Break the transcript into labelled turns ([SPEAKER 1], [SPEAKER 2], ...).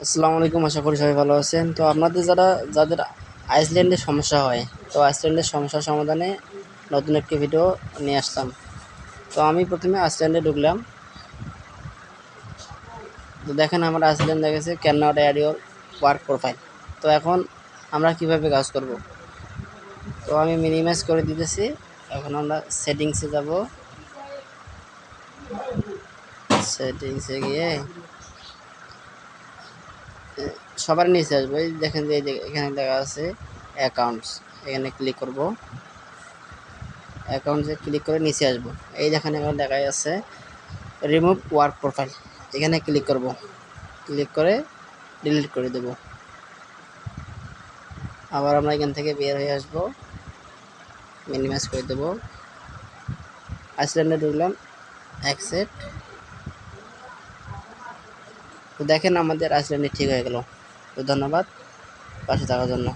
[SPEAKER 1] আসসালামু আলাইকুম, আশা করি সবাই ভালো আছেন। তো আপনাদের যাদের আইসল্যান্ডের সমস্যা হয়, তো আইসল্যান্ডের সমস্যা সমাধানে নতুন একটি ভিডিও নিয়ে আসলাম। তো আমি প্রথমে আইসল্যান্ডে ঢুকলাম। তো দেখেন আমার আইসল্যান্ড দেখেছে can not add your work profile. তো এখন আমরা কিভাবে কাজ করব? তো আমি মিনিমাইজ করে দিতেছি। এখন আমরা সেটিংসে যাব। সেটিংসে গিয়ে সবার নিচে আসবো। এই দেখেন যে এখানে লেখা আছে অ্যাকাউন্টস, এখানে ক্লিক করব। অ্যাকাউন্টে ক্লিক করে নিচে আসবো। এই যেখানে এখন দেখা যাচ্ছে রিমুভ ওয়ার্ক প্রোফাইল, এখানে ক্লিক করব। ক্লিক করে ডিলিট করে দেব। আবার আমরা এখান থেকে বের হয়ে আসব, মিনিমাইজ করে দেব। আইসল্যান্ডে ঢুকলাম, অ্যাকসেপ্ট। তো দেখেন আমাদের আইসল্যান্ডে ঠিক হয়ে গেল। তো ধন্যবাদ পাশে থাকার জন্য।